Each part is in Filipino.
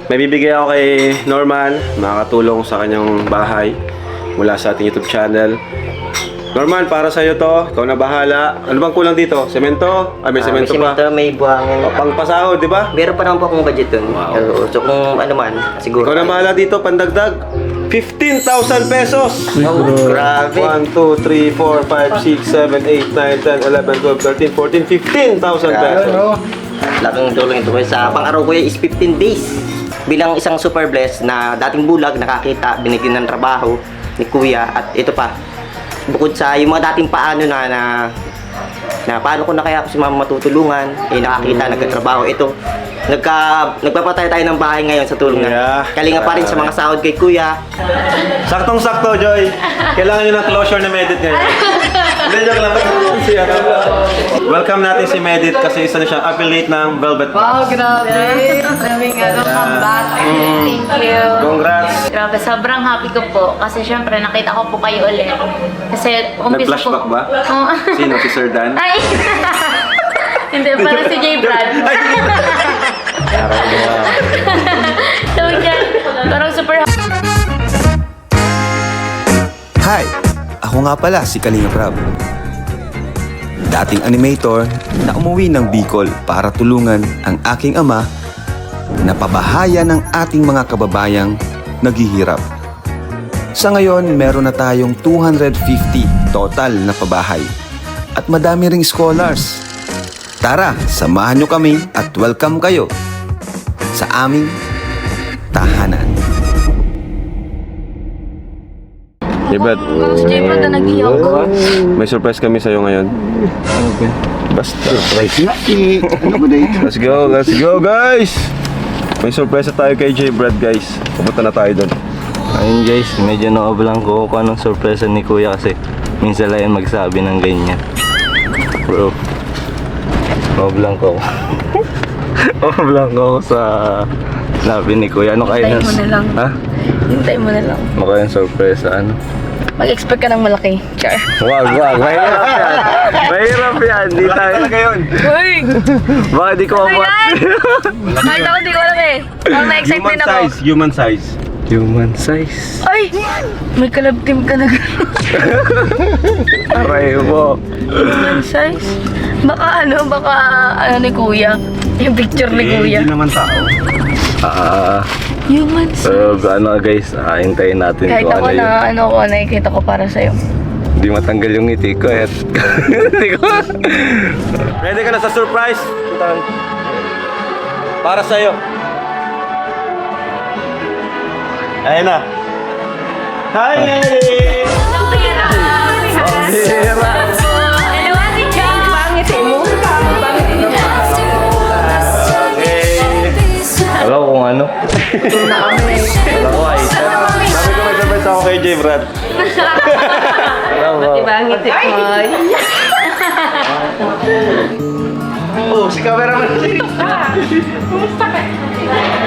May bibigay ako kay Norman, makakatulong sa kanyang bahay mula sa ating YouTube channel. Norman, para sa'yo to. Ikaw na bahala. Ano bang kulang dito? Semento? May semento may pa. semento, may buhangin. O, pangpasahod, di ba? Meron pa naman po akong budget dun. Wow. So kung ano man, siguro. Ikaw na bahala dito, pandagdag. 15,000 pesos! Oh, grabe. 1, 2, 3, 4, 5, 6, 7, 8, 9, 10, 11, 12, 13, 14, 15,000 pesos. Laking tulong ito. Sa pang-araw ko is 15 days. Bilang isang super blessed na dating bulag, nakakita, binigyan ng trabaho ni Kuya. At ito pa, bukod sa yung mga dating paano na paano ko na kaya ako si mama matutulungan, nakakita, nagkatrabaho. Ito, nagpapatay tayo ng bahay ngayon sa tulong Yeah. na kalinga pa rin sa mga sahod kay Kuya. Saktong-sakto, Joy. Kailangan nyo ng closure na Medit ngayon. Hindi, joke lang. Welcome natin si Medit kasi isa na siyang affiliate ng Velvet Box. Wow, grabe. Maraming comeback. Thank you. Congrats. Grabe, sobrang happy ko po. Kasi syempre, nakita ko po kayo ulit. Kasi umpisa po. Nag-flashback ba? Oo. Sino? Si Sir Dan? Ay! Hindi, parang si J. Brad. So, yan. Parang super Hi! Ako nga pala si Kalinga Prab. Dating animator na umuwi ng Bicol para tulungan ang aking ama na pabahayan ng ating mga kababayang naghihirap. Sa ngayon, meron na tayong 250 total na pabahay at madami ring scholars. Tara, samahan nyo kami at welcome kayo sa aming tahanan. Hey, Brad. Si J. Brad na nag-iyak ko. May surprise kami sa'yo ngayon. Basta. Let's go guys! May surprise tayo kay J. Brad guys. Pupunta na tayo doon. Ayun guys, medyo naoblang ko kung anong sorpresa ni Kuya kasi minsan lang yung magsabi ng ganyan. Bro, naoblang ko. Naoblang ko sa sabi ni Kuya. Ano kaya? Hintayin mo na lang. Ha? Hintay mo na lang. Ano kaya yung sorpresa? Ano? Mag-expect ka ng malaki. Char. Wag. Mahirap yan. Mahirap yan. Di tayo. ngayon. Uy! Baka di ko mabot. Kahit ako di ko alam eh. Parang na-excite din ako. Human size. Human size. Ay! May collab team ka na gano'n. Aray mo. Human size. Baka ano ni Kuya. Yung picture ni Kuya. Hindi naman tao. Human So, size. ano guys, hintayin natin Kahit kung ako ano yun. na nakikita ko para sa'yo. Hindi matanggal yung ngiti ko eh. Hindi ko. Ready ka na sa surprise? Para sa'yo. Ayun na. Hi, Nelly! Alam ko kung ano. Alam ko ay. Sabi ko may surprise ako kay J. Brad. Alam ko. Bangit ito. Oh, si cameraman.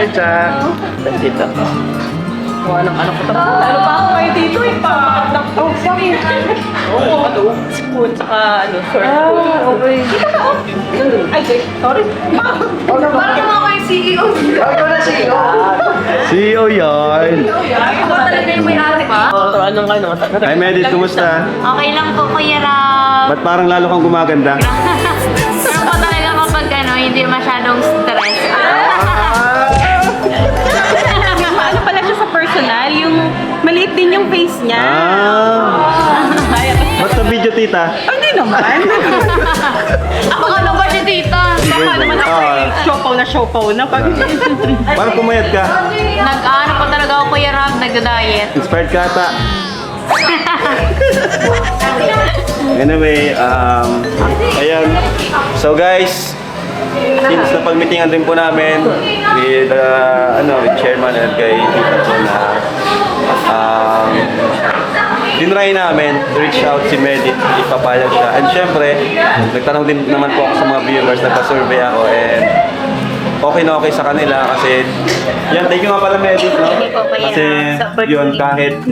Hi, Cha. Dito. Ano pa ako kayo dito eh. Pakakakdak kami. Oo. Spoon saka short spoon. Okay. Ay, sorry. Bakit mo ako yung CEO? Ako na CEO. CEO yan. Ako talaga yung may-ari pa. Hi, Medit. Kumusta? Okay lang po, Kuya Rob. Ba't parang lalo kang gumaganda? Pero po talaga kapag hindi masyadong stress. Ano pala siya sa personal, yung maliit din yung face niya. Ba't sa video, tita? Hindi naman. Ako ka lang ba si tita? Baka naman ako siopaw na. Pag... Parang pumayat ka. Nag-ano po talaga ako, Kuya Rob, nagda-diet. Inspired ka ata. Anyway, ayan. So guys, since napag-meetingan din po namin with with chairman and kay tita po na dinry namin to reach out si Medit, ipapayag siya. And syempre, nagtanong din naman po ako sa mga viewers, nagpa-survey ako and okay na okay sa kanila kasi yan, thank you nga pala Medit, no? Kasi yun, kahit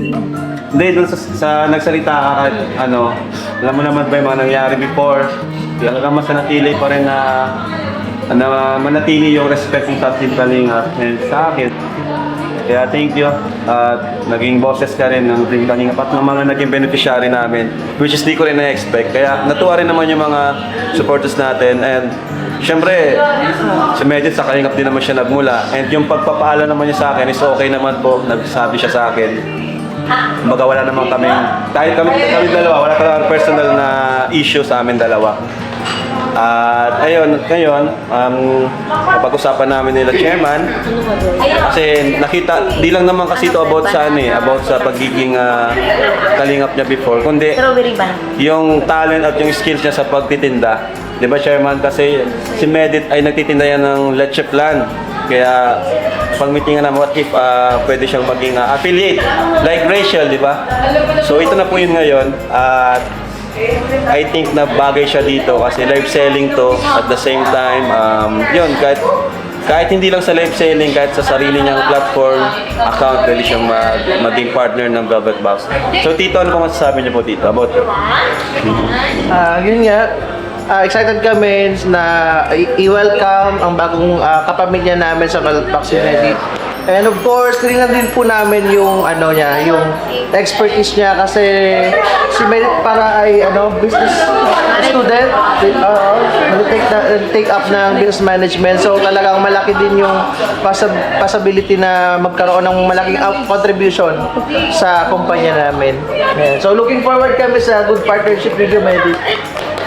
hindi, dun sa nagsalita ka kahit alam mo naman ba yung mga nangyari before, hanggang mas natili pa rin na na manatili yung respect mo sa Team Kalingap and sa akin. Kaya thank you. At naging bosses ka rin ng Team Kalingap at ng mga naging beneficiary namin, which is di ko rin na-expect. Kaya natuwa rin naman yung mga supporters natin. And syempre, si Medit sa Kalingap din naman siya nagmula. And yung pagpapaalam naman niya sa akin is okay naman po. Nagsabi siya sa akin. Kumbaga wala naman kaming, kahit kami dalawa, wala kaming personal na issue sa amin dalawa. At ayun, ngayon, kapag-usapan namin nila chairman, kasi nakita, di lang naman kasi ito about sa about sa pagiging kalingap niya before, kundi Strawberry ba? yung talent at yung skills niya sa pagtitinda. Di ba, chairman? Kasi si Medit ay nagtitinda yan ng leche flan. Kaya pag-meetingan naman, what if pwede siyang maging affiliate, like Rachel, di ba? So ito na po yun ngayon. At I think na bagay siya dito kasi live selling to at the same time, yun, kahit hindi lang sa live selling, kahit sa sarili niyang platform, account, pwede siyang maging partner ng Velvet Box. So Tito, ano po masasabi niyo po Tito about it? Yun nga, excited kami na i-welcome ang bagong kapamilya namin sa Velvet Box Unity. And of course, tingnan din po namin yung yung expertise niya kasi si Merit para ay business student, take up ng business management. So talagang malaki din yung possibility na magkaroon ng malaking contribution sa kumpanya namin. Ayan. So looking forward kami sa good partnership with you, Merit.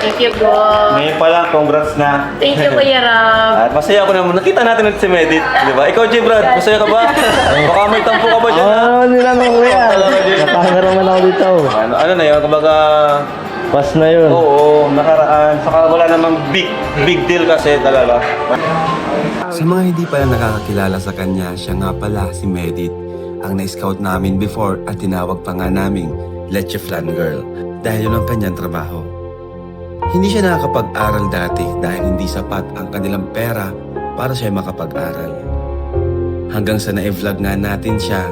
Thank you po. Ngayon pa lang, congrats na. Thank you, Kuya Ram. At masaya ako naman. Nakita natin ulit si Medit, di ba? Ikaw, J. Brad, masaya ka ba? Baka may tampo ka ba dyan? Nila nung kuya. Napangaraman ako dito. Ano na yun? Kumbaga, Pas na yun. oo, nakaraan. Saka wala namang big deal kasi talaga. Sa mga hindi pala nakakakilala sa kanya, siya nga pala si Medit, ang na-scout namin before at tinawag pa nga naming Leche Flan Girl dahil yun ang kanyang trabaho. Hindi siya nakakapag-aral dati dahil hindi sapat ang kanilang pera para siya makapag-aral. Hanggang sa na-vlog nga natin siya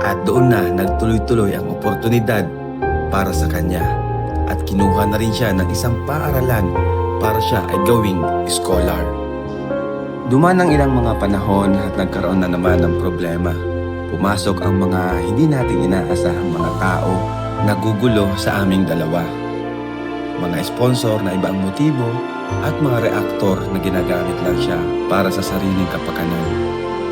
at doon na nagtuloy-tuloy ang oportunidad para sa kanya at kinuha na rin siya ng isang paaralan para siya ay gawing scholar. Duman ang ilang mga panahon at nagkaroon na naman ng problema. Pumasok ang mga hindi natin inaasahang mga tao na gugulo sa aming dalawa. Mga sponsor na ibang motibo at mga reaktor na ginagamit lang siya para sa sariling kapakanan.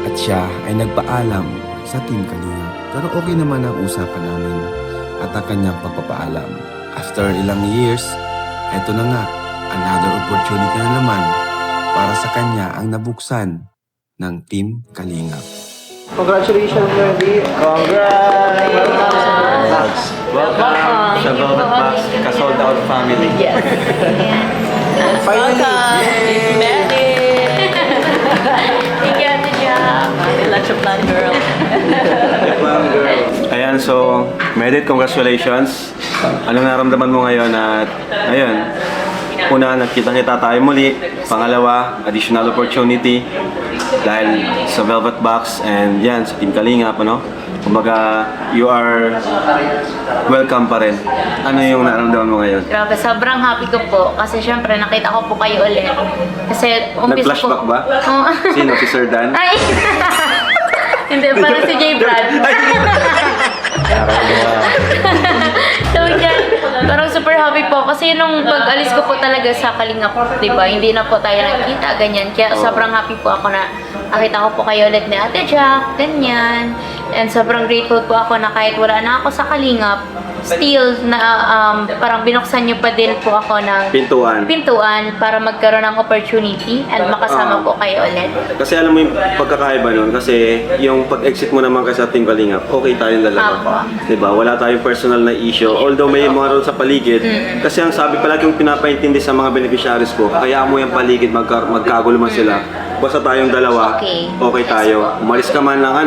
At siya ay nagpaalam sa Team Kalingap. Pero okay naman ang usapan namin at ang kanyang pagpapaalam. After ilang years, eto na nga, another opportunity na naman para sa kanya ang nabuksan ng Team Kalingap. Congratulations, Merit. Congrats! Welcome sa Velvet Box, ka-sold out family. Yes. Finally. Thank you, Ate Jack. Leche Plan Girl. Ayan, so, Medit, congratulations. Anong naramdaman mo ngayon at, ayun, una, nagkita-kita tayo muli. Pangalawa, additional opportunity dahil sa Velvet Box and yan, sa Team Kalingap, ano? Kumbaga, you are welcome pa rin. Ano yung naramdaman mo ngayon? Grabe, sobrang happy ko po. Kasi syempre, nakita ko po kayo ulit. Kasi umpisa po... Nag-flashback ba? Oo. Sino? Si Sir Dan? Ay! Hindi, parang si J. Brad. So yan, parang super happy po. Kasi nung pag-alis ko po talaga sa Kalingap, di ba? Hindi na po tayo nagkita, ganyan. Kaya sobrang happy po ako na nakita ko po kayo ulit ni Ate Jack, ganyan. And sobrang grateful po ako na kahit wala na ako sa Kalingap, still na parang binuksan niyo pa din po ako ng pintuan para magkaroon ng opportunity and makasama po kayo ulit. Kasi alam mo yung pagkakaiba nun, kasi yung pag-exit mo naman kasi sa Team Kalingap, okay tayong Apo. dalawa. Diba? Wala tayong personal na issue. Although may mga ron sa paligid, kasi ang sabi palagi yung pinapaintindi sa mga beneficiaries ko, kaya mo yung paligid, magkagulo man sila. Basta tayong dalawa, okay tayo. Umalis ka man lang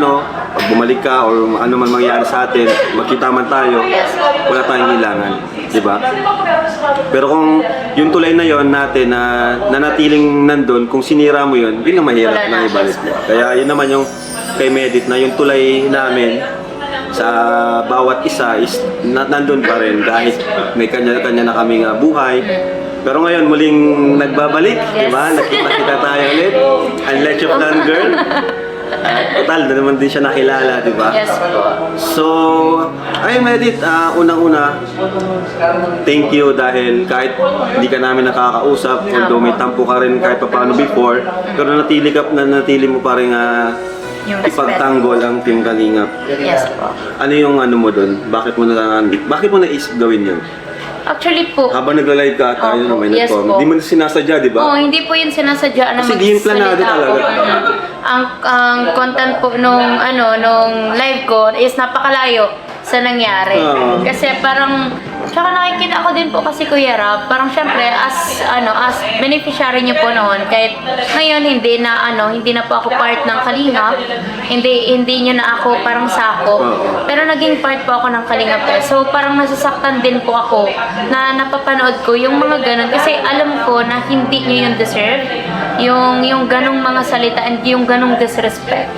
pag bumalik ka or ano man mangyari sa atin, magkita man tayo, wala tayong ilangan. Diba? Pero kung yung tulay na yon natin na nanatiling nandun, kung sinira mo yun, yun na mahirap na ibalik mo. Kaya yun naman yung kay Medit na yung tulay namin sa bawat isa is nandun pa rin kahit may kanya-kanya na kaming buhay. Pero ngayon, muling nagbabalik, di ba? Yes. Nakita-kita tayo ulit. Ang Leche Plan Girl. Total, na naman din siya nakilala, di ba? Yes po. So, ayun Medit, unang-una, thank you dahil kahit hindi ka namin nakakausap, although may tampo ka rin kahit paano before, pero natili mo pa rin Yung respeto. ipagtanggol ang Team Kalingap. Yes po. Ano yung ano mo doon? Bakit mo naisip gawin yun? Actually po, Habang nagla-live ka at ayun Opo, may yes nag-comment. po. Hindi mo sinasadya, di ba? hindi po yun sinasadya na Kasi di yung planado magsalita ako. talaga. Ang content po nung live ko is napakalayo sa nangyari. Oo. Kasi parang tsaka nakikita ko din po kasi Kuya Rab, parang syempre as beneficiary niyo po noon, kahit ngayon hindi na po ako part ng Kalingap, hindi niyo na ako parang sako, Oo. pero naging part po ako ng Kalingap. So parang nasasaktan din po ako na napapanood ko yung mga ganun kasi alam ko na hindi niyo yung deserve, yung ganung mga salita and yung ganung disrespect.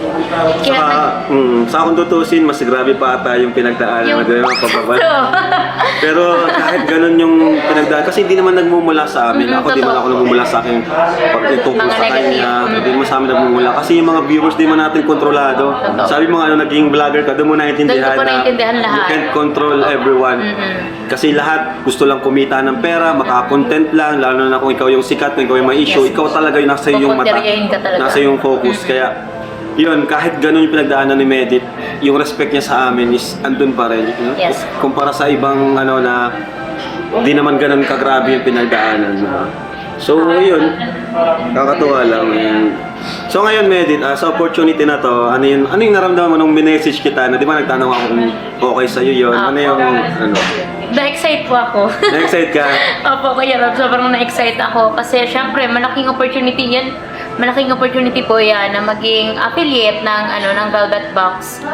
Kaya Sa kung tutusin, mas grabe pa ata yung pinagdaanan mo doon, mga pababa. Pero kahit ganun yung pinagdaan, kasi hindi naman nagmumula sa amin. Ako, di man ako nagmumula sa akin pag tungkol Mga sa negative. kanya. Hindi mo sa amin nagmumula. Kasi yung mga viewers, di man natin kontrolado. Totoo. Sabi mo nga, naging vlogger ka, doon mo naintindihan Doon ko po naintindihan you lahat. can't control everyone. Kasi lahat gusto lang kumita ng pera, makakontent lang, lalo na kung ikaw yung sikat, kung ikaw yung may issue, ikaw talaga yung nasa iyong mata, Pupuntiryahin ka talaga. nasa iyong focus. Kaya, yun, kahit ganun yung pinagdaanan ni Medit, yung respect niya sa amin is andun pa rin. You know? Yes. Kumpara sa ibang na di naman ganun kagrabe yung pinagdaanan. Diba? So, yun, kakatuwa lang. So ngayon, Medit, sa opportunity na to, ano yung naramdaman mo nung minessage kita na di ba nagtanong ako kung okay sa'yo yun? Ano yung, na-excite po ako. na-excite ka? Opo, Kuya Rob, sobrang na-excite ako kasi syempre malaking opportunity yan. Malaking opportunity po yan na maging affiliate ng Velvet Box.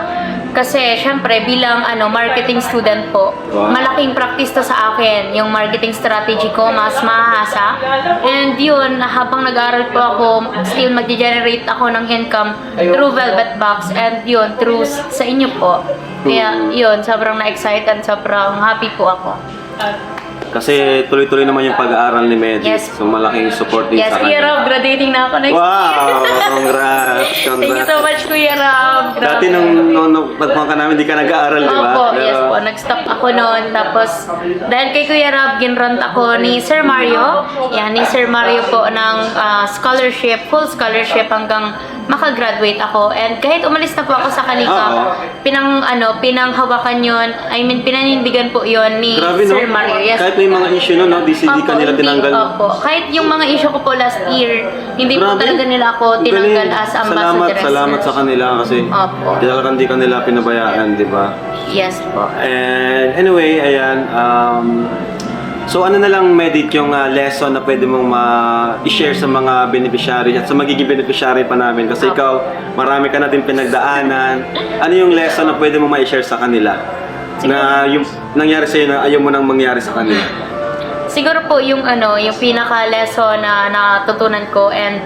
Kasi syempre bilang marketing student po, Wow. malaking practice to sa akin. Yung marketing strategy ko mas mahasa. And yun, habang nag-aaral po ako, still mag-generate ako ng income through Velvet Box and yun, through sa inyo po. Kaya yun, sobrang na-excite and sobrang happy po ako. Kasi tuloy-tuloy naman yung pag-aaral ni Medit. Yes. So malaking support din Yes, sa Kuya kanya. Rob, graduating na ako next year. Wow! Congrats! Thank you so much, Kuya Rob. Dati nung nagpang ka namin, di ka nag-aaral, di ba? Opo, yes po. Nag-stop ako noon. Tapos, dahil kay Kuya Rob, ginrant ako ni Sir Mario. Yan, ni Sir Mario po ng scholarship, full scholarship hanggang makagraduate ako. And kahit umalis na po ako sa Kalingap, pinanghawakan yun. I mean, pinanindigan po yun ni Grabe, no? Sir Mario. Yes. Kahit may mga issue no, di ka nila hindi, tinanggal. Opo. Kahit yung mga issue ko po last year, hindi po Grabe. talaga nila ako tinanggal Galing. as ambassador. Salamat sa kanila kasi Opo. talagang di kanila pinabayaan, di ba? Yes po. And anyway, ayan, so ano na lang, Medit, yung lesson na pwede mong i-share sa mga beneficiary at sa magiging beneficiary pa namin kasi ikaw, marami ka na din pinagdaanan. Ano yung lesson na pwede mong ma-share sa kanila? Na yung nangyari sa'yo na ayaw mo nang mangyari sa kanila? Siguro po yung yung pinaka-lesson na natutunan ko and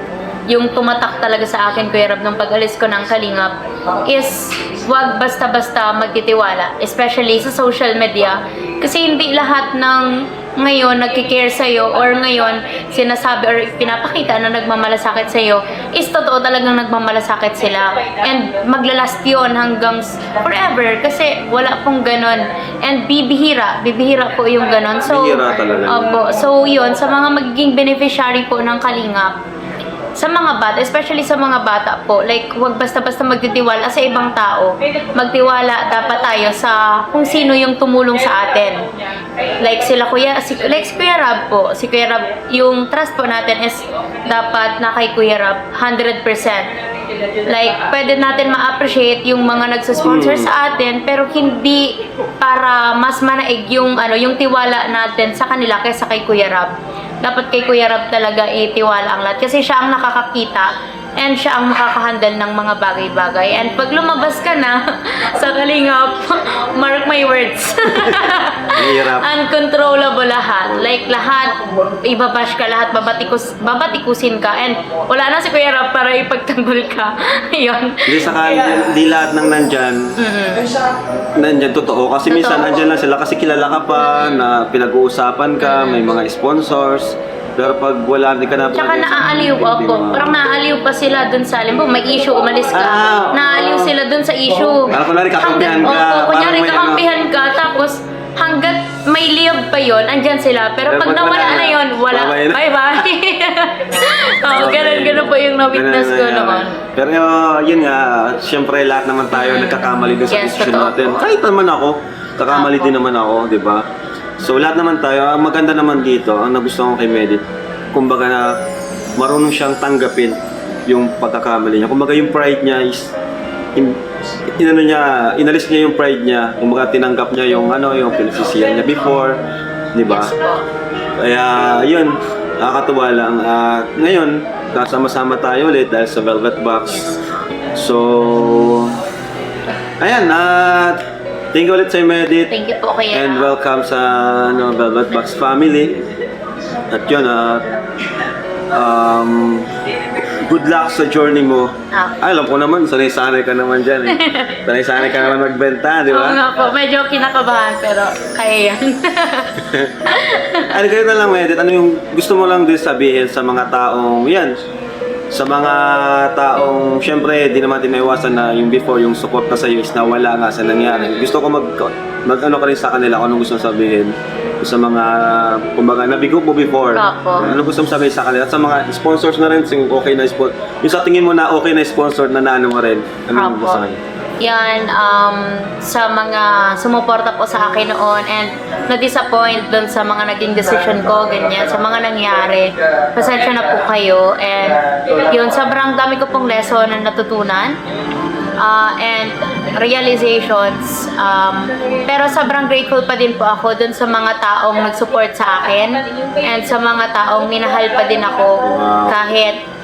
yung tumatak talaga sa akin, Kuya Rob, nung pag-alis ko ng Kalingap is wag basta-basta magtitiwala, especially sa social media. Kasi hindi lahat ng ngayon nagkikare sa'yo or ngayon sinasabi or pinapakita na nagmamalasakit sa'yo is totoo talagang nagmamalasakit sila. And maglalast yun hanggang forever kasi wala pong ganon. And bibihira po yung ganon. So, Bihira talaga. Opo. So yun, sa mga magiging beneficiary po ng Kalingap, sa mga bata, especially sa mga bata po, like, huwag basta-basta magtitiwala sa ibang tao. Magtiwala dapat tayo sa kung sino yung tumulong sa atin. Like si Kuya Rab po. Si Kuya Rab, yung trust po natin is dapat na kay Kuya Rab, 100%. Like, pwede natin ma-appreciate yung mga nagsusponsor sa atin, pero hindi para mas manaig yung tiwala natin sa kanila kaysa kay Kuya Rab. Dapat kay Kuya Rab talaga itiwala ang lahat kasi siya ang nakakakita and siya ang makakahandle ng mga bagay-bagay. And pag lumabas ka na sa Kalingap, mark my words. Hirap. Uncontrollable lahat. Like lahat, ibabash ka lahat, babatikusin ka. And wala na si Kuya Rap para ipagtanggol ka. Yun. Hindi saka hindi lahat ng nandyan totoo. Kasi minsan nandyan lang sila kasi kilala ka pa, na pinag-uusapan ka, may mga sponsors. Pero pag wala, hindi ka na... Tsaka naaaliw ako. Parang naaaliw pa sila dun sa, alam mo, may issue, umalis ka. Naaaliw sila dun sa issue. Parang kunwari kakampihan ka. Opo, kunyari Parang may kakampihan ka, tapos hanggat may liyab pa yon, andyan sila. Pero pag nawala na yon, wala. Bye-bye. Ganun po yung na-witness ko noon. Pero yun nga, siyempre lahat naman tayo nagkakamali din sa Yes, decision totoo natin. po. Kahit naman ako, kakamali din naman ako, di ba? So lahat naman tayo, ang maganda naman dito, ang nagustuhan ko kay Medit, kumbaga na marunong siyang tanggapin yung pagkakamali niya. Kumbaga yung pride niya is inalis niya yung pride niya. Kumbaga tinanggap niya yung yung pinagsisihan niya before, di ba? Yes po. Kaya yun, nakakatuwa lang. Ngayon, kasama-sama tayo ulit dahil sa Velvet Box. So, ayan, thank you ulit sa Medit. Thank you po Kuya And Rap. welcome sa Velvet Box family. At yun, good luck sa journey mo. Ay, alam ko naman, sanay-sanay ka naman dyan eh. Sanay-sanay ka naman magbenta, di Oo ba? nga po, medyo kinakabahan pero kaya yan. Ano kayo na lang, Medit? Ano yung gusto mo lang din sabihin sa mga taong, yan, sa mga taong, syempre, di naman tinaiwasan na yung before, yung support na sa'yo is nawala nga sa nangyari. Gusto ko mag-ano ka rin sa kanila kung anong gusto mong sabihin sa mga, kumbaga, nabigo mo before. Opo. Ano gusto mong sabihin sa kanila? At sa mga sponsors na rin, yung okay na sponsor, yung sa tingin mo na okay na sponsor na naano mo rin. Ano mo Opo. sa kanila? Yan, sa mga sumuporta po sa akin noon and na-disappoint dun sa mga naging decision ko, ganyan, sa mga nangyari. Pasensya na po kayo. And yun, sobrang dami ko pong lesson na natutunan. And realizations. Pero sobrang grateful pa din po ako dun sa mga taong nag-support sa akin and sa mga taong minahal pa din ako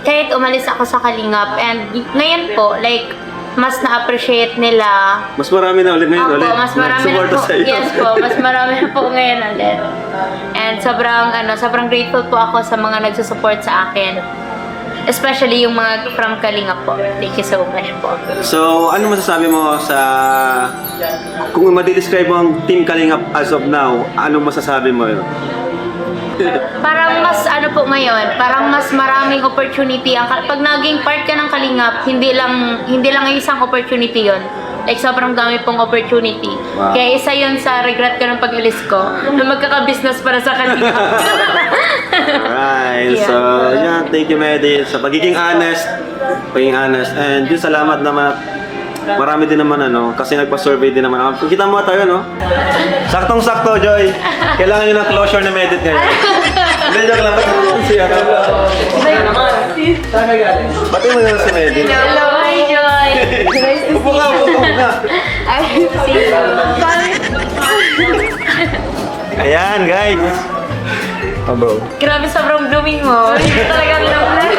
kahit umalis ako sa Kalingap. And ngayon po, like, mas na-appreciate nila. Mas marami na ulit ngayon ulit. Mas marami na Nagsuporta po. sa'yo. Yes po, mas marami na po ngayon ulit. And sobrang grateful po ako sa mga nagsusupport sa akin. Especially yung mga from Kalingap po. Thank you so much po. So, ano masasabi mo sa... Kung ma-describe mo ang Team Kalingap as of now, ano masasabi mo yun? Parang mas po ngayon, parang mas maraming opportunity. Pag naging part ka ng Kalingap, hindi lang isang opportunity yon. Like, sobrang dami pong opportunity. Wow. Kaya isa yun sa regret ko ng pag-alis ko, na magkaka-business para sa Kalingap. Alright, Yeah. so yeah, thank you Medit sa pagiging honest. And yun, salamat naman. Marami din naman kasi nagpa-survey din naman ako. Kita mo tayo, no? Saktong-sakto, Joy. Kailangan nyo ng closure ni Medit ngayon. Hindi, joke lang. Ba't siya? Ba't mo na si Medit? Hello, hi Joy! Upo ka, upo ka. Ayan, guys. Oh, bro. Grabe, sobrang blooming mo. Hindi ko talaga pinag-plan.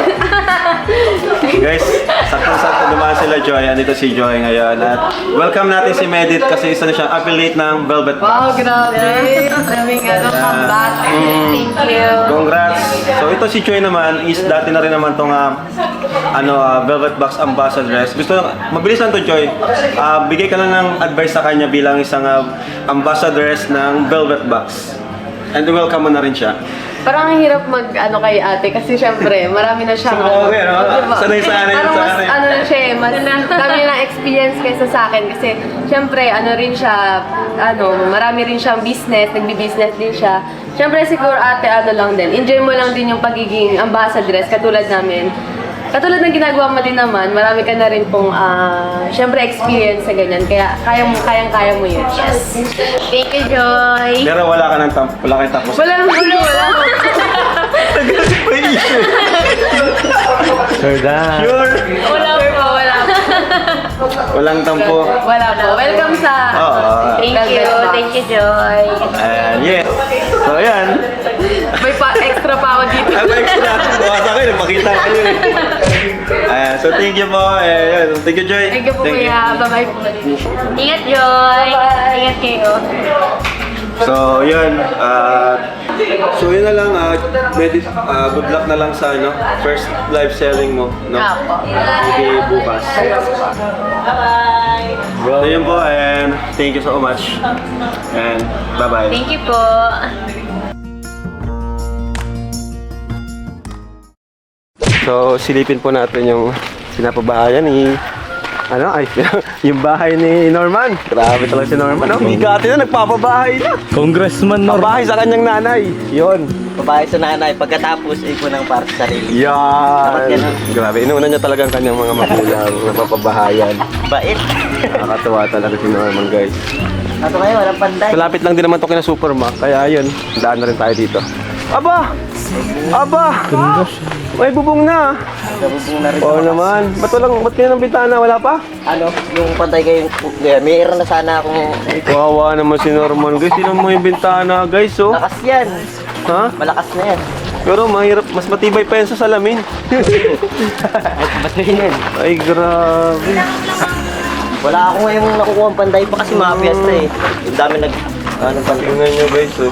Guys, saktong-sakto dumaan sila Joy. Andito si Joy ngayon. At welcome natin si Medit kasi isa na siyang affiliate ng Velvet Box. Wow, grabe. Maraming comeback. Thank you. Congrats! So ito si Joy naman is dati na rin naman tong Velvet Box Ambassadress. Mabilis lang to Joy. Bigay ka lang ng advice sa kanya bilang isang ambassadress ng Velvet Box. And welcome mo na rin siya. Parang ang hirap kay ate kasi syempre marami na siyang Okay, no? diba? Sanay-sanay Parang sa mas akin. na siya mas dami na experience kaysa sa akin kasi syempre rin siya marami rin siyang business, nagbi-business din siya. Syempre siguro ate lang din, enjoy mo lang din yung pagiging ambassadress katulad namin. Katulad ng ginagawa mo din naman, marami ka na rin pong syempre experience sa ganyan. Kaya kayang-kaya mo yun. Yes. Thank you, Joy. Pero wala kayong tapos. Wala naman wala. Nag-gasip pa yung issue. Sure da. Sure. Wala po, wala po. Walang tampo. Wala po. Welcome sa Oo. Thank you. Thank you, Joy. And yes. So, ayan. May extra pa ako dito. Ay, extra. Bukas ako yun. Makita kayo eh. Ayan, so thank you po. Ayan, thank you, Joy. Thank you po kuya. Bye-bye po. Ingat, Joy. Ingat kayo. So, yun. So, yun na lang. Good luck na lang sa first live selling mo. No? Apo. Hindi bukas. So, yun po. And thank you so much. And bye-bye. Thank you po. So, silipin po natin yung sinapabahayan ni yung bahay ni Norman. Grabe talaga si Norman. Bigati na, nagpapabahay na. Congressman Pabahay sa kanyang nanay. Yon. Babae sa nanay, pagkatapos ipon ng para sa sarili. Yan. ganun. Grabe, inuuna niya talaga ang kanyang mga magulang na papabahayan. Bait. Nakakatuwa talaga si Norman, guys. Ato ngayon, walang panday. Malapit lang din naman ito kina Supermac. Kaya yun, daan na rin tayo dito. Aba! Aba! May bubong na. Nabubong na rin. Oo naman. Ba't kayo ng bintana? Wala pa? Ano, yung panday kayo, mayroon na sana akong Kawawa naman si Norman, guys. Tinan mo yung bintana, guys, oh. lakas yan. Ha? Malakas na yan. Pero mahirap, mas matibay pa yan sa salamin. Ba't na yan? Ay, grabe. Wala ako ngayong nakukuha ang panday pa kasi mga piyesta eh. Yung dami panday. Tingnan nyo, guys, oh.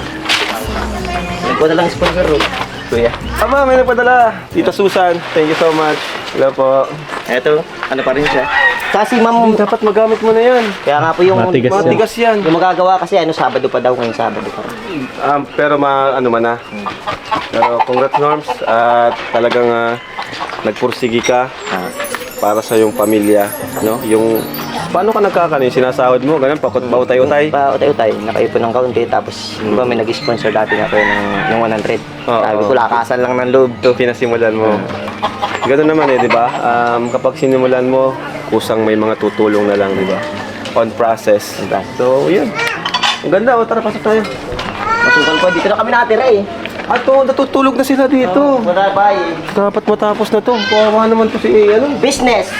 Nagkuha na lang sponsor oh. Kuya. Aba, may nagpadala. Tita Susan, thank you so much. Hello po. Eto, ano pa rin siya. Kasi ma'am, Dapat magamit mo na yan. kaya nga po yung Matigas yan. yung magagawa kasi Sabado pa daw ngayong Sabado pa. Pero ano man na. Pero congrats Norms at talagang nagpursigi ka para sa yung pamilya, no? Yung paano ka nagkakanin? Sinasahod mo, ganun, pautay-utay. Pa-utay-utay, nakaipon ng kaunti tapos di ba may nag-sponsor dati na kayo ng 100. Oo. Sabi ko, lakasan lang ng loob to. Pinasimulan mo. Ganun naman di ba? Kapag sinimulan mo, kusang may mga tutulong na lang, di ba? On process. So, yun. Ang ganda, tara, pasok tayo. Masukan ko, dito na kami nakatira eh. Ato, natutulog na sila dito. Wala ba eh. Dapat matapos na to. Kawawa naman to si Business.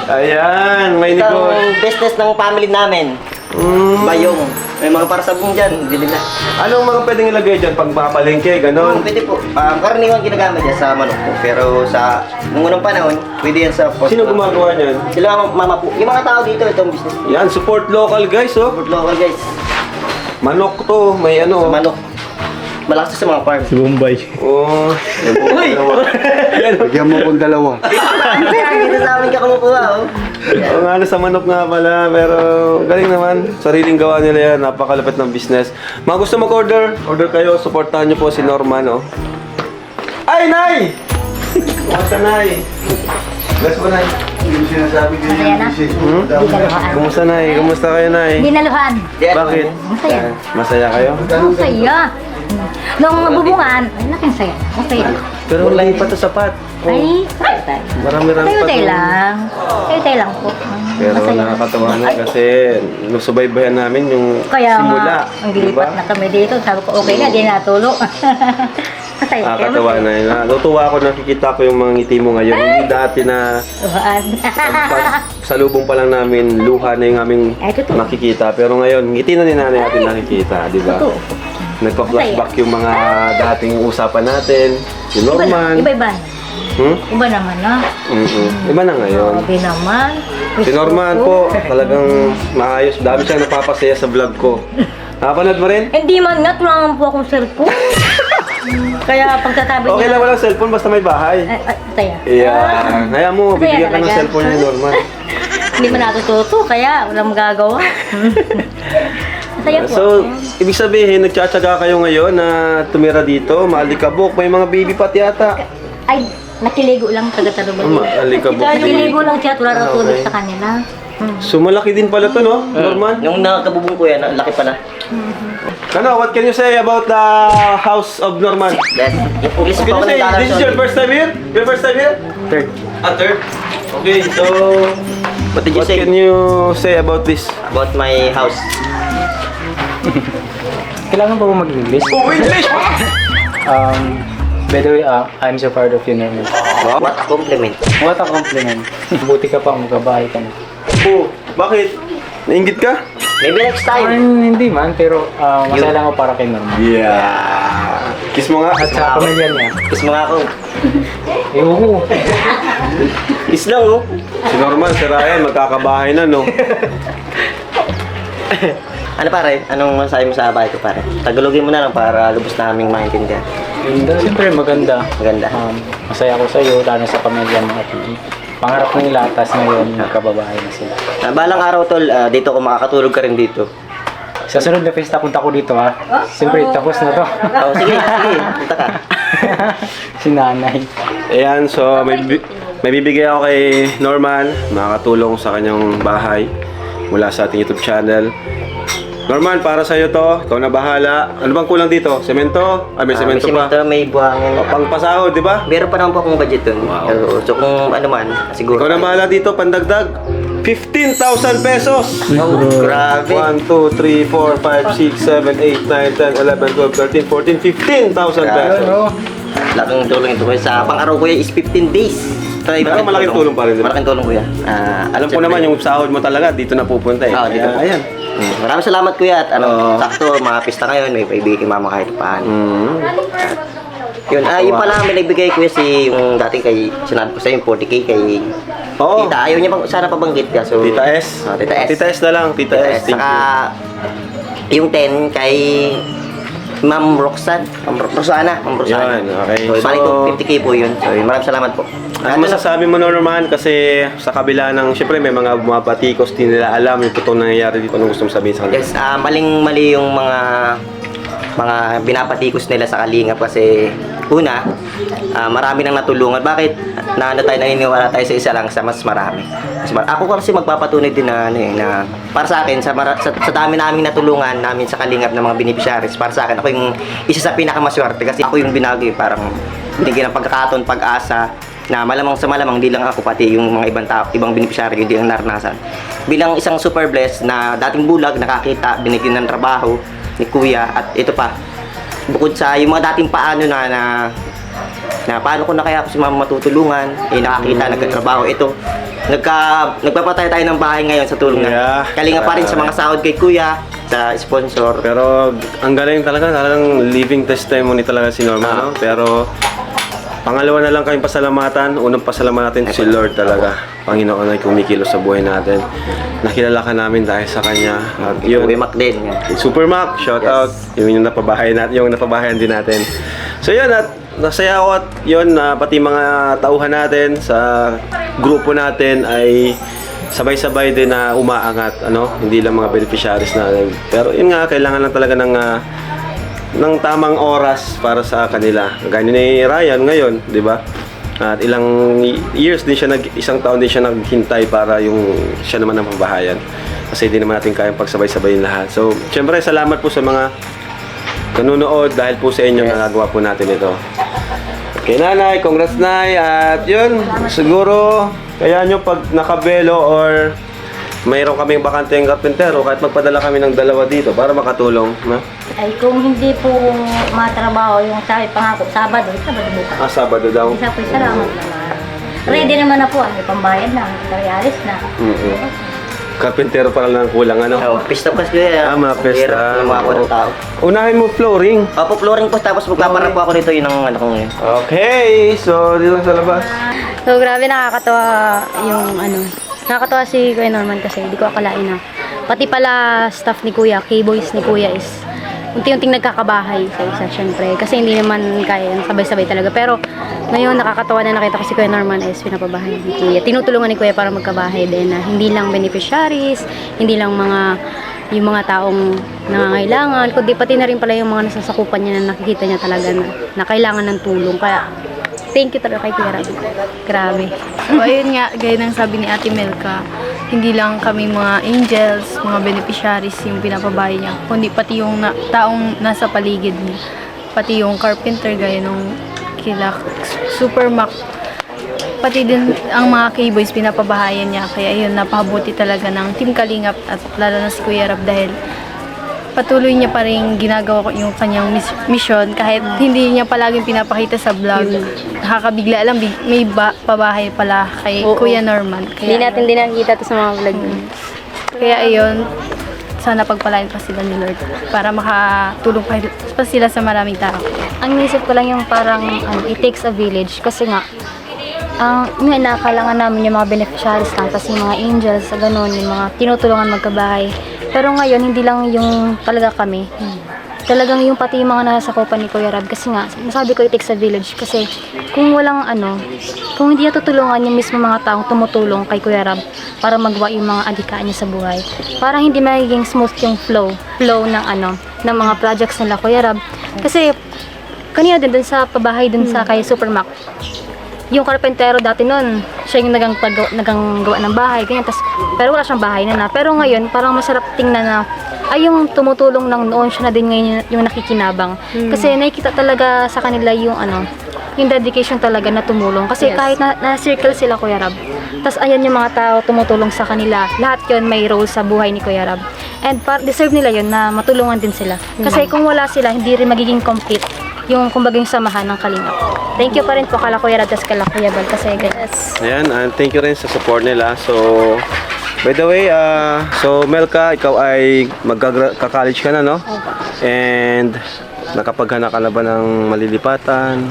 Ayan, may Ito negosyo. ang business ng family namin. Bayong. May mga parsabong dyan, bili na. Anong mga pwedeng ilagay dyan? Pag mapalengke, ganon? Pwede po. Karaniwan ginagamit niya sa manok po. Pero sa nung unang panahon, pwede yan sa post. Sino gumagawa niyan? Sila ang mama po. Yung mga tao dito, itong business. Yan, support local guys, oh. Support local guys. Manok to, may ano. Sa manok. Malakas to sa mga farm. Si Bombay. Oh. Uy! Bigyan mo kong dalawa. Kaya dito sa amin ka kumukuha, oh. Oo nga, sa manok nga pala, pero galing naman. Sariling gawa nila yan, napakalapit ng business. Mga gusto mag-order, order kayo, supportahan niyo po si Norman, oh. Ay, Nay! Kumusta, Nay? Bless mo, Nay. Masaya na? Hindi naluhaan. Kumusta, Nay? Kumusta kayo, Nay? Hindi naluhaan. Bakit? Masaya. Masaya kayo? Masaya. Nung mabubungan, ay laking saya. Masaya. Pero hindi pa to sapat. Ay, tayo. Marami-rami pa Tayo-tayo to. lang. Tayo-tayo lang po. Pero Masaya. nakakatawa nga kasi nasubaybayan namin yung Kaya simula. nga, ang lilipat na kami dito. Sabi ko, okay na, di natulog. Masaya. Nakakatawa na yun. Natutuwa ako, nakikita ko yung mga ngiti mo ngayon. Hindi dati na Luhaan. sa lubong pa lang namin, luha na yung aming Ay, totoo. nakikita. Pero ngayon, ngiti na ni nanay natin nakikita, di ba? Totoo. Nagpa-flashback yung mga dating usapan natin. Si Norman. Iba-iba. Hmm? Iba naman na. Iba na ngayon. Grabe naman. Si Norman po, talagang maayos. Dami siyang napapasaya sa vlog ko. Nakapanood mo rin? Hindi man nga, tulangan po akong cellphone. Kaya pagkatabi Okay lang walang cellphone basta may bahay. Saya. Yeah. Kaya mo, Masaya bibigyan ka ng talaga. cellphone ni Norman. Hindi man natututo, kaya walang magagawa. Masaya po. So, ibig sabihin, nagtsatsaga kayo ngayon na tumira dito, maalikabok, may mga baby pat yata. Ay, nakiligo lang taga-tarubal. Maalikabok. Nakiligo lang siya, wala raw tulog Okay. sa kanila. So, malaki din pala to, no, Norman? Yung nakakabubong ko yan, ang laki pa na. Ano, what can you say about the House of Norman? Yes. Yung English Can pa you ako say, ng this is your first time here? Your first time here? Third. Third? Okay, so, What did you what say? can you say about this? About my house? Kailangan pa ba mag-English? Oh, English! By the way, I'm so proud of you, Norman. What a compliment. What a compliment. Buti ka pa, magbabahay ka na. Oh, bakit? Nainggit ka? Maybe next time. Hindi man, pero masaya lang ako para kay Norman. Yeah. Kiss mo nga. At sa pamilya niya. Kiss mo nga ako. Ewan. Kiss lang, oh. Si Norman, si Ryan, magkakabahay na, no? Ano pare? Anong masasabi mo sa bahay ko pare? Tagalogin mo na lang para lubos na aming maintindihan. Siyempre maganda. Maganda. Masaya ako sa iyo, lalo sa pamilya mo. At pangarap nila, tapos ngayon nagkababahay na sila. Balang araw tol, dito ko makakatulog ka rin dito. Sa sunod na festa, punta ko dito ha. Siyempre, tapos na to. Oh, sige, punta ka. Si nanay. Ayan, so may bibigay ako kay Norman, makakatulong sa kanyang bahay mula sa ating YouTube channel. Norman, para sa'yo to, ikaw na bahala. Ano bang kulang dito? Semento? May semento may pa. semento, may buhangin. Pangpasahod, di ba? Meron pa naman po akong budget dun. Wow. So kung ano man, siguro. Ikaw na bahala dito, pandagdag. 15,000 pesos! Oh, grabe. 1, 2, 3, 4, 5, 6, 7, 8, 9, 10, 11, 12, 13, 14, 15,000 pesos. Laking tulong ito kuya. Sa pang-araw kuya is 15 days. Pero malaking tulong pa rin, di ba? Malaking tulong kuya. Alam ko naman yung sahod mo talaga, dito na pupunta eh. Dito. Ayan. Maraming salamat kuya at sakto mga pista ngayon may paibigay kay mama kahit paano. Yun, yung pala may nagbigay kuya si yung dating kay sinabi ko sa yung 40k kay Oo. Tita. Ayaw niya sana pabanggit ka. So, Tita S. Tita S. Tita S na lang, Tita S. Thank Saka yung 10 kay Ma'am Roxanne. Ma'am Rosana. Ma'am Rosana. Yun, okay. So, balik So, ko 50k po yun. So, maraming salamat po. Ano masasabi mo Norman kasi sa kabila ng syempre may mga bumabatikos din nila alam yung totoong nangyayari dito, anong gusto mong sabihin sa kanila? Yes, maling-mali yung mga binapatikos nila sa Kalingap kasi una, marami nang natulungan. Bakit naniniwala tayo sa isa lang sa mas marami? Ako kasi magpapatunay din na, na para sa akin, sa dami naming natulungan namin sa Kalingap ng mga beneficiaries, para sa akin, ako yung isa sa pinakamaswerte kasi ako yung binagi, parang binigyan ng pagkakataon, pag-asa, na malamang sa malamang, hindi lang ako, pati yung mga ibang tao, ibang beneficiary, hindi lang naranasan. Bilang isang super blessed na dating bulag, nakakita, binigyan ng trabaho ni Kuya, at ito pa, bukod sa yung mga dating paano na paano ko na kaya ako si mama matutulungan, nakakita, nagkatrabaho, ito, nagpapatay tayo ng bahay ngayon sa tulong na Kalinga pa rin sa mga sahod kay Kuya, sa sponsor. Pero ang galing talagang living testimony talaga si Norman, no? Pero pangalawa na lang kayong pasalamatan. Unang pasalamatan natin si Lord talaga. Panginoon ay kumikilos sa buhay natin. Nakilala ka namin dahil sa Kanya. At yun, Kuya Mac din. Super Mac, shout out. Yung napabahay natin, yung napabahayan din natin. So yun, at nasaya ako at yun, pati mga tauhan natin sa grupo natin ay sabay-sabay din na umaangat, hindi lang mga beneficiaries natin. Pero yun nga, kailangan lang talaga ng tamang oras para sa kanila. Ganyan ni Ryan ngayon, di ba? At ilang years din siya, isang taon din siya naghintay para yung siya naman ang mabahayan. Kasi hindi naman natin kayang pagsabay-sabayin lahat. So, syempre, salamat po sa mga nanonood dahil po sa inyo nagagawa po natin ito. Okay, Nanay, congrats Nay. At yun, siguro, kaya nyo pag nakabelo or mayroon kaming bakanteng karpentero, kahit magpadala kami ng dalawa dito para makatulong. No? Ay, kung hindi po matrabaho yung sabi pangako, Sabado bukas. Sabado daw. Isa po, salamat naman. Ready naman na po, may pambayad na, materialis na. Karpentero pa lang kulang, Pista po kasi kuya. mga pesta. Mga ako ng tao. Unahin mo flooring. Opo, flooring po, tapos magpapara po ako nito yun ang ano ko ngayon. Okay, so dito sa labas. So, grabe nakakatawa yung nakakatawa si Kuya Norman kasi hindi ko akalain na pati pala staff ni Kuya, K-boys ni Kuya is unti-unting nagkakabahay sa isa syempre kasi hindi naman kaya sabay-sabay talaga, pero ngayon nakakatawa na nakita ko si Kuya Norman is pinapabahay ni Kuya, tinutulungan ni Kuya para magkabahay din na hindi lang beneficiaries, hindi lang yung mga taong nangangailangan, kundi pati na rin pala yung mga nasasakupan niya na nakikita niya talaga na kailangan ng tulong. Kaya thank you talaga kay Kuya Rabi. Grabe. So, ayun nga, gaya ng sabi ni Ate Melka, hindi lang kami mga angels, mga beneficiaries yung pinapabahay niya, kundi pati yung taong nasa paligid niya. Pati yung carpenter, gaya nung kila Super Mac. Pati din ang mga K-boys pinapabahayan niya. Kaya yun, napabuti talaga ng Team Kalingap at lalo na si Kuya Rab dahil patuloy niya pa rin ginagawa yung kanyang mission kahit hindi niya palaging pinapakita sa vlog. Nakakabigla alam, may pabahay pala kay Kuya Norman. Hindi natin din nakikita to sa mga vlog. Kaya ayun, sana pagpalain pa sila ni Lord para makatulong pa sila sa maraming tao. Ang inisip ko lang yung parang it takes a village kasi nga yung inakalangan namin yung mga beneficiaries lang, tapos yung mga angels, sa ganun, yung mga tinutulungan magkabahay. Pero ngayon, hindi lang yung talaga kami. Talagang yung pati yung mga nasasakupan ni Kuya Rab. Kasi nga, nasabi ko it takes a village. Kasi kung walang kung hindi natutulungan yung mismo mga taong tumutulong kay Kuya Rab para magawa yung mga adhikaan niya sa buhay, parang hindi magiging smooth yung flow ng mga projects nila Kuya Rab. Kasi kanina din dun sa pabahay dun sa kay Supermac, yung karpentero dati nun, siya yung naganggawa ng bahay, ganyan. Pero wala siyang bahay na. Pero ngayon, parang masarap tingnan na, yung tumutulong ng noon, siya na din ngayon yung nakikinabang. Kasi nakikita talaga sa kanila yung yung dedication talaga na tumulong. Kasi kahit na-circle sila, Kuya Rab, tas ayan yung mga tao tumutulong sa kanila. Lahat yun may role sa buhay ni Kuya Rab. And deserve nila yun na matulungan din sila. Kasi kung wala sila, hindi rin magiging complete yung kumbaging samahan ng Kalingap. Thank you pa rin po kala Kuya Rab, tas kala Kuya Bal kasi guys. Ayan, and thank you rin sa support nila. So, by the way, so Melka, ikaw ay magka-college ka na, no? And nakapaghanap ka na ba ng malilipatan?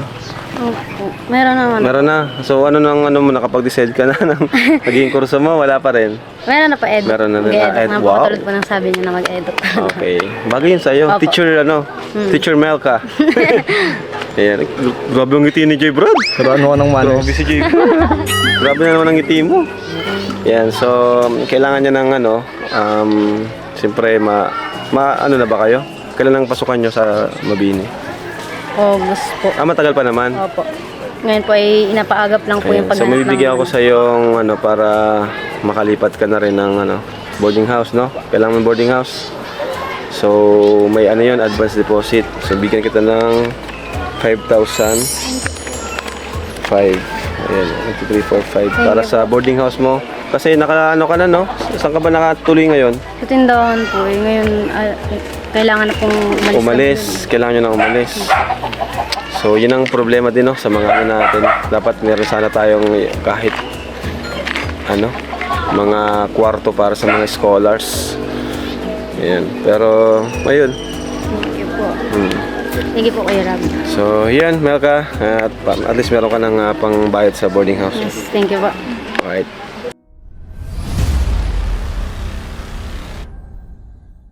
Opo. Meron naman. Meron na. So, ano mo, nakapag-decide ka na ng magiging kurso mo? Wala pa rin? Meron na pa edit. Meron na rin. Mag-edit. Wow. Napakatulad po ng sabi niya na mag-edit. Okay. Bagay yun sa'yo. Opo. Teacher Melka. Ayan. Grabe ang ngiti ni J. Brad. Ano ka ng manners? Grabe si J. Grabe na naman ang ngiti mo. Yan. So, kailangan niya ng siyempre, ano na ba kayo? Kailan ang pasukan nyo sa Mabini? August po. Matagal pa naman. Opo. Ngayon po ay inapaagap lang po yung So, paghanap mabibigyan ako sa yung para makalipat ka na rin ng boarding house, no? Kailangan ng boarding house. So, may yun, advance deposit. So, bigyan kita ng 5,000. 5. Ayan, 1, 2, 3, 4, 5. Para sa boarding house mo. Kasi ka na, no? Saan ka ba nakatuloy ngayon? Sa tindahan po. Ngayon, kailangan na pong umalis. Kailangan nyo na umalis. So, yun ang problema din, no? Sa mga natin. Dapat meron sana tayong kahit mga kwarto para sa mga scholars. Ayan. Pero, ayun. Thank you po. Thank you po, Kuya Rab. So, yan, Melka. At least meron ka ng pangbayad sa boarding house. Yes, thank you po. Alright.